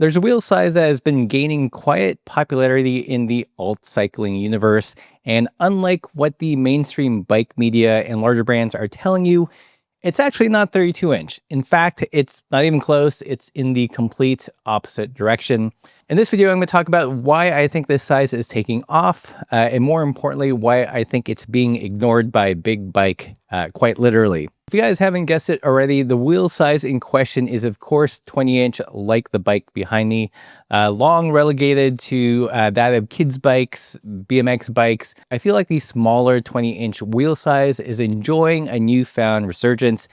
There's a wheel size that has been gaining quiet popularity in the alt cycling universe, and unlike what the mainstream bike media and larger brands are telling you, it's actually not 32 inch. In fact, it's not even close. It's in the complete opposite direction. In this video, I'm going to talk about why I think this size is taking off, and more importantly, why I think it's being ignored by big bike, quite literally. If you guys haven't guessed it already, the wheel size in question is, of course, 20 inch, like the bike behind me, long relegated to that of kids' bikes, BMX bikes. I feel like the smaller 20 inch wheel size is enjoying a newfound resurgence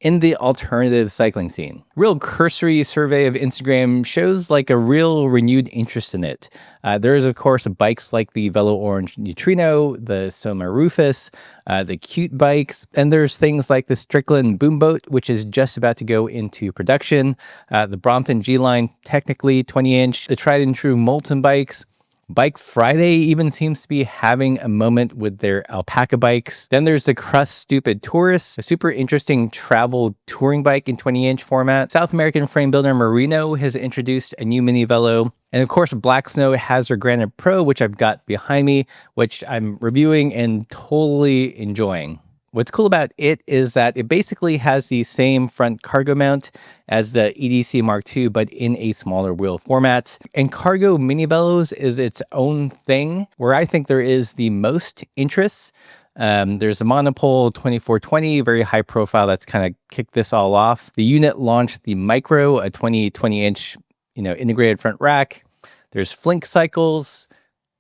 in the alternative cycling scene. Real cursory survey of Instagram shows like a real renewed interest in it. There is, of course, bikes like the Velo Orange Neutrino, the Soma Rufus, the Cute bikes, and there's things like the Strickland Boomboat, which is just about to go into production, the Brompton G-Line, technically 20 inch, the tried and true Molten bikes. Bike Friday even seems to be having a moment with their alpaca bikes. Then there's the Crust Stupid Tourist, a super interesting travel touring bike in 20 inch format. South American frame builder Merino has introduced a new mini velo. And of course, Black Snow has their Granite Pro, which I've got behind me, which I'm reviewing and totally enjoying. What's cool about it is that it basically has the same front cargo mount as the EDC Mark II, but in a smaller wheel format. And cargo mini velos is its own thing, where I think there is the most interest. There's a Monopole 2420, very high profile, that's kind of kicked this all off. The unit launched the Micro, a 20 inch, integrated front rack. There's Flink Cycles.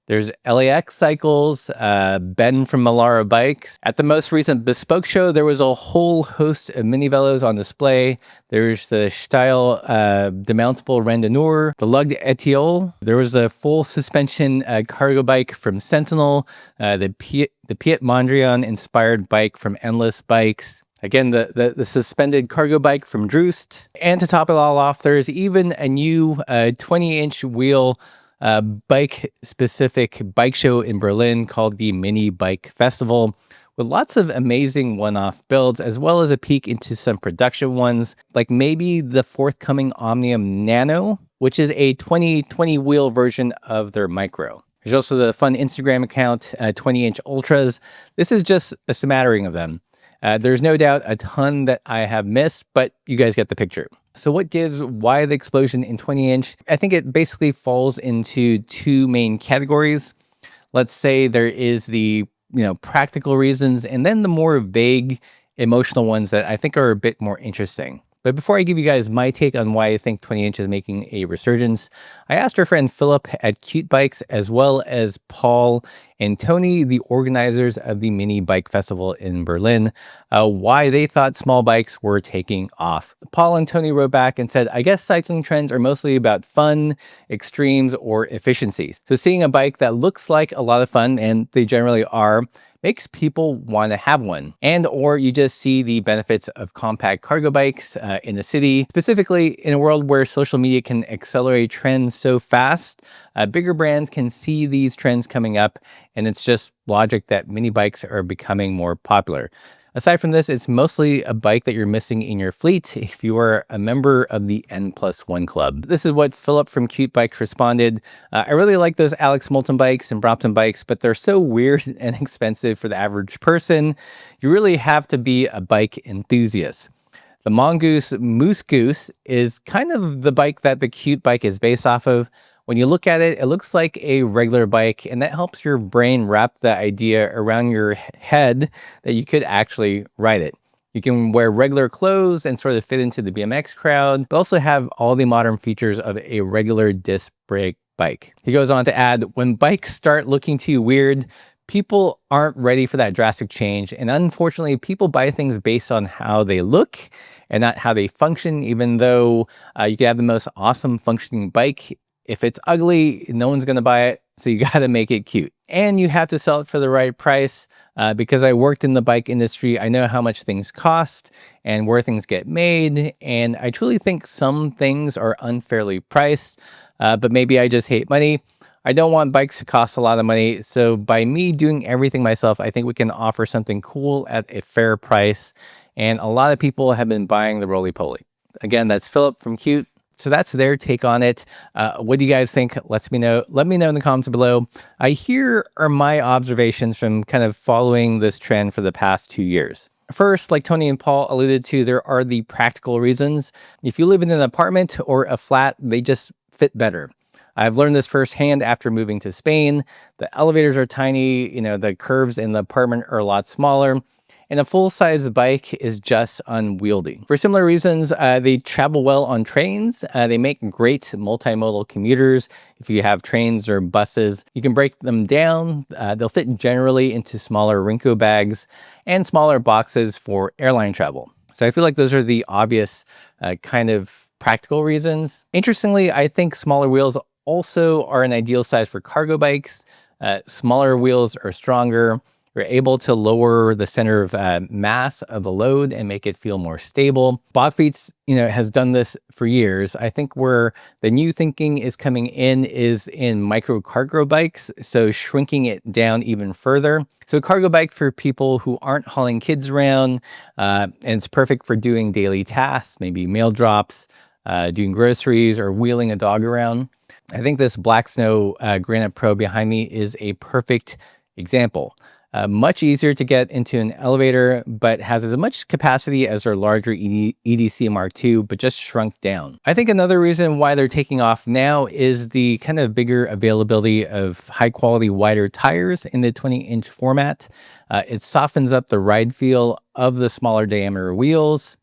There's LAX Cycles, Ben from Melara Bikes. At the most recent Bespoke show, there was a whole host of mini velos on display. There's the Steyr demountable Randonneur, the Lugged Etiole. There was a full suspension cargo bike from Sentinel, the Piet Mondrian inspired bike from Endless Bikes. Again, the suspended cargo bike from Droost. And to top it all off, there's even a new 20 inch wheel bike-specific bike show in Berlin called the Mini Bike Festival, with lots of amazing one-off builds, as well as a peek into some production ones, like maybe the forthcoming Omnium Nano, which is a 2020 wheel version of their Micro. There's also the fun Instagram account, 20 inch Ultras. This is just a smattering of them. There's no doubt a ton that I have missed, but you guys get the picture. So what gives why the explosion in 20 inch? I think it basically falls into two main categories. Let's say there is the, practical reasons, and then the more vague emotional ones that I think are a bit more interesting. But before I give you guys my take on why I think 20 inch is making a resurgence, I asked our friend Philip at Cute Bikes, as well as Paul and Tony, the organizers of the Mini Bike Festival in Berlin, why they thought small bikes were taking off. Paul and Tony wrote back and said, I guess cycling trends are mostly about fun, extremes, or efficiencies. So seeing a bike that looks like a lot of fun, and they generally are, makes people want to have one. And or you just see the benefits of compact cargo bikes in the city. Specifically, in a world where social media can accelerate trends so fast, bigger brands can see these trends coming up, and it's just logic that mini bikes are becoming more popular. Aside from this, it's mostly a bike that you're missing in your fleet if you are a member of the N+1 club. This is what Philip from Cute Bikes responded. I really like those Alex Moulton bikes and Brompton bikes, but they're so weird and expensive for the average person. You really have to be a bike enthusiast. The Mongoose Moose Goose is kind of the bike that the Cute Bike is based off of. When you look at it, it looks like a regular bike, and that helps your brain wrap the idea around your head that you could actually ride it. You can wear regular clothes and sort of fit into the BMX crowd, but also have all the modern features of a regular disc brake bike. He goes on to add, when bikes start looking too weird, people aren't ready for that drastic change, and unfortunately, people buy things based on how they look and not how they function, even though you could have the most awesome functioning bike. If it's ugly, no one's going to buy it, so you got to make it cute. And you have to sell it for the right price. Because I worked in the bike industry, I know how much things cost and where things get made, and I truly think some things are unfairly priced, but maybe I just hate money. I don't want bikes to cost a lot of money, so by me doing everything myself, I think we can offer something cool at a fair price, and a lot of people have been buying the roly-poly. Again, that's Philip from Cute. So that's their take on it. What do you guys think? Let me know. Let me know in the comments below. Here are my observations from kind of following this trend for the past 2 years. First, like Tony and Paul alluded to, there are the practical reasons. If you live in an apartment or a flat, they just fit better. I've learned this firsthand after moving to Spain. The elevators are tiny, the curves in the apartment are a lot smaller, and a full-size bike is just unwieldy. For similar reasons, they travel well on trains. They make great multimodal commuters. If you have trains or buses, you can break them down. They'll fit generally into smaller Rinko bags and smaller boxes for airline travel. So I feel like those are the obvious kind of practical reasons. Interestingly, I think smaller wheels also are an ideal size for cargo bikes. Smaller wheels are stronger. You're able to lower the center of mass of the load and make it feel more stable. Bachfiets, has done this for years. I think where the new thinking is coming in is in micro cargo bikes, so shrinking it down even further. So a cargo bike for people who aren't hauling kids around, and it's perfect for doing daily tasks, maybe mail drops, doing groceries, or wheeling a dog around. I think this Black Snow Granite Pro behind me is a perfect example. Much easier to get into an elevator, but has as much capacity as their larger EDC Mark II, but just shrunk down. I think another reason why they're taking off now is the kind of bigger availability of high quality, wider tires in the 20-inch format. It softens up the ride feel of the smaller diameter wheels.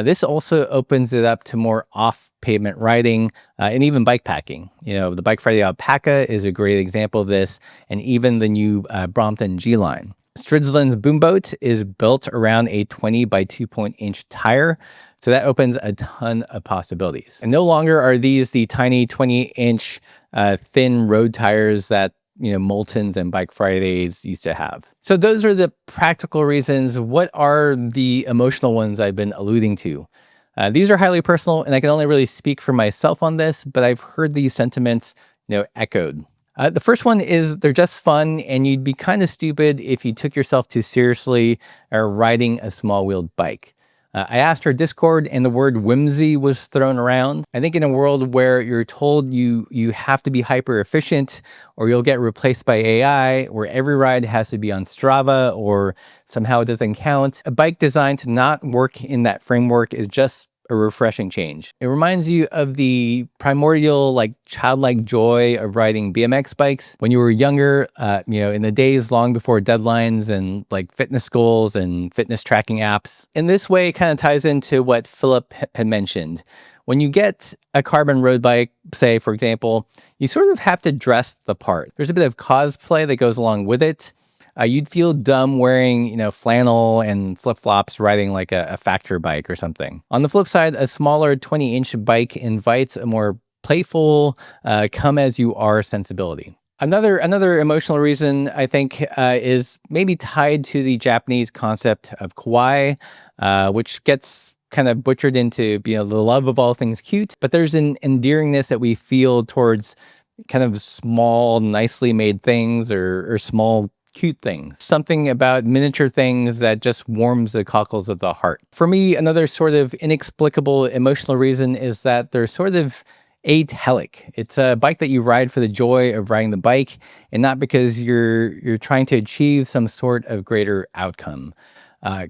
This also opens it up to more off-pavement riding and even bike packing. The Bike Friday Alpaca is a great example of this, and even the new Brompton G-Line. Stridsland's Boomboat is built around a 20 by 2-inch tire, so that opens a ton of possibilities. And no longer are these the tiny 20-inch thin road tires that Moultons and Bike Fridays used to have. So those are the practical reasons. What are the emotional ones I've been alluding to? These are highly personal, and I can only really speak for myself on this, but I've heard these sentiments, echoed. The first one is they're just fun, and you'd be kind of stupid if you took yourself too seriously or riding a small-wheeled bike. I asked her Discord, and the word whimsy was thrown around. I think in a world where you're told you have to be hyper efficient or you'll get replaced by AI, where every ride has to be on Strava or somehow it doesn't count, a bike designed to not work in that framework is just a refreshing change. It reminds you of the primordial, childlike joy of riding BMX bikes when you were younger, in the days long before deadlines and fitness goals and fitness tracking apps. In this way, it kind of ties into what Philip had mentioned. When you get a carbon road bike, say, for example, you sort of have to dress the part. There's a bit of cosplay that goes along with it. You'd feel dumb wearing, flannel and flip-flops riding like a factor bike or something. On the flip side, a smaller 20-inch bike invites a more playful, come-as-you-are sensibility. Another emotional reason, I think, is maybe tied to the Japanese concept of kawaii, which gets kind of butchered into the love of all things cute. But there's an endearingness that we feel towards kind of small, nicely made things or small, cute things. Something about miniature things that just warms the cockles of the heart. For me, another sort of inexplicable emotional reason is that they're sort of atelic. It's a bike that you ride for the joy of riding the bike and not because you're trying to achieve some sort of greater outcome.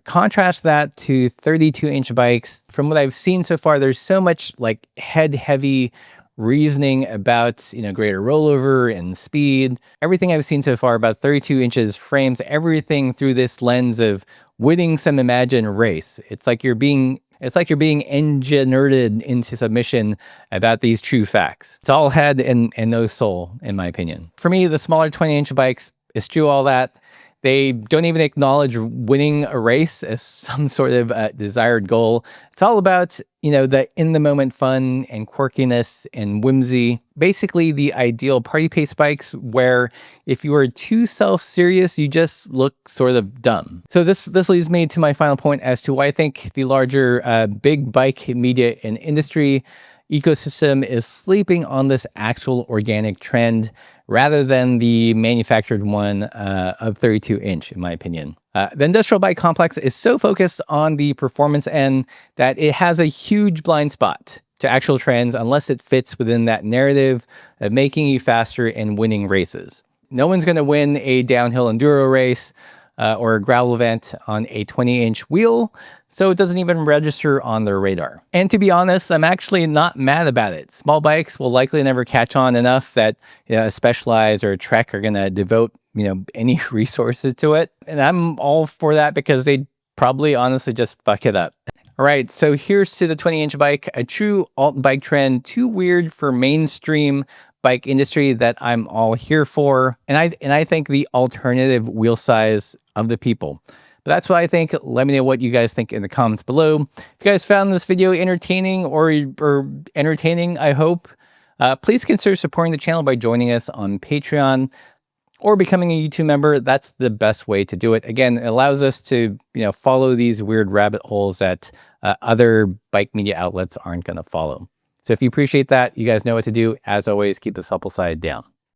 Contrast that to 32-inch bikes. From what I've seen so far, there's so much head-heavy reasoning about greater rollover and speed. Everything I've seen so far about 32 inches frames everything through this lens of winning some imagined race. It's like you're being engineered into submission about these true facts. It's all head and no soul, in my opinion. For me, the smaller 20-inch bikes eschew all that. They don't even acknowledge winning a race as some sort of desired goal. It's all about, the in-the-moment fun and quirkiness and whimsy. Basically, the ideal party pace bikes where if you are too self-serious, you just look sort of dumb. So this leads me to my final point as to why I think the larger big bike media and industry ecosystem is sleeping on this actual organic trend rather than the manufactured one of 32-inch, in my opinion. The industrial bike complex is so focused on the performance end that it has a huge blind spot. to actual trends unless it fits within that narrative of making you faster and winning races. No one's going to win a downhill enduro race or a gravel event on a 20-inch wheel, so it doesn't even register on their radar. And to be honest, I'm actually not mad about it. Small bikes will likely never catch on enough that a Specialized or a Trek are going to devote any resources to it. And I'm all for that because they probably honestly just fuck it up. All right, so here's to the 20-inch bike, a true alt bike trend, too weird for mainstream bike industry that I'm all here for. And I think the alternative wheel size of the people. But that's what I think. Let me know what you guys think in the comments below. If you guys found this video entertaining or entertaining, I hope, please consider supporting the channel by joining us on Patreon or becoming a YouTube member. That's the best way to do it. Again, it allows us to follow these weird rabbit holes that other bike media outlets aren't going to follow. So if you appreciate that, you guys know what to do. As always, keep the supple side down.